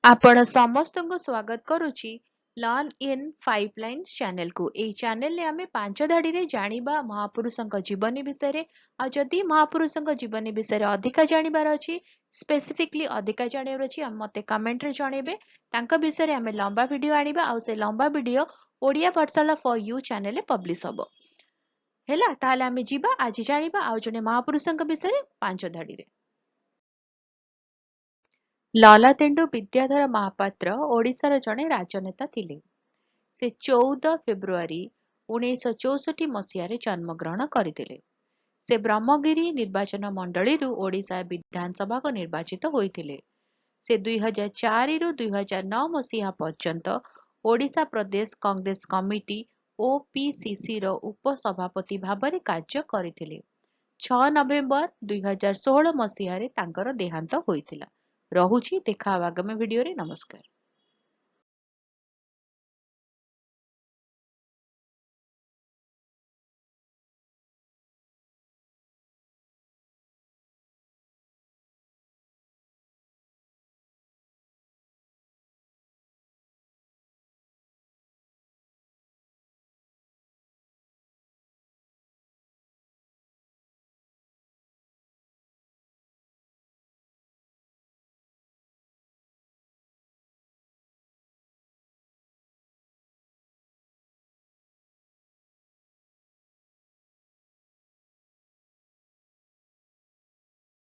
आपण ସମସ୍ତଙ୍କୁ ସ୍ୱାଗତ କରୁଛି ଲର୍ନ ଇନ୍ 5 ଲାଇନ୍ସ ଚ୍ୟାନେଲକୁ। ଏହି ଚ୍ୟାନେଲରେ ଆମେ 5 ଧାଡ଼ିରେ ଜାଣିବା ମହାପୁରୁଷଙ୍କ ଜୀବନୀ ବିଷୟରେ। ଆଉ ଯଦି ମହାପୁରୁଷଙ୍କ ଜୀବନୀ ବିଷୟରେ ଅଧିକା ଜାଣିବାର ଅଛି, ସ୍ପେସିଫିକଲି ଅଧିକା ଜାଣିବାର ଅଛି, ମୋତେ କମେଣ୍ଟରେ ଜଣେଇବେ। ତାଙ୍କ ବିଷୟରେ ଆମେ ଲମ୍ବା ଭିଡ଼ିଓ ଆଣିବା ଆଉ ସେ ଲମ୍ବା video Odia Pathshala for you ଚ୍ୟାନେଲରେ ପବ୍ଲିଶ ହବ। ହେଲା, ତାହେଲେ ଆମେ ଯିବା ଆଜି ଜାଣିବା ଆଉ ଜଣେ ମହାପୁରୁଷଙ୍କ ବିଷୟରେ 5 ଧାଡ଼ିରେ। ଲଲତେନ୍ଦୁ ବିଦ୍ୟାଧର ମହାପାତ୍ର ଓଡ଼ିଶାର ଜଣେ ରାଜନେତା ଥିଲେ। ସେ 14 ଫେବୃଆରୀ 1964 ମସିହାରେ ଜନ୍ମଗ୍ରହଣ କରିଥିଲେ। ସେ ବ୍ରହ୍ମଗିରି ନିର୍ବାଚନ ମଣ୍ଡଳୀରୁ ଓଡ଼ିଶା ବିଧାନସଭାକୁ ନିର୍ବାଚିତ ହୋଇଥିଲେ। ସେ 2004ରୁ 2009 ମସିହା ପର୍ଯ୍ୟନ୍ତ ଓଡ଼ିଶା ପ୍ରଦେଶ କଂଗ୍ରେସ କମିଟି OPCCର ଉପସଭାପତି ଭାବରେ କାର୍ଯ୍ୟ କରିଥିଲେ। 6 ନଭେମ୍ବର 2016 ମସିହାରେ ତାଙ୍କର ଦେହାନ୍ତ ହୋଇଥିଲା। ରହୁଛି, ଦେଖା ହବା ଆଗାମୀ ଭିଡ଼ିଓରେ। ନମସ୍କାର।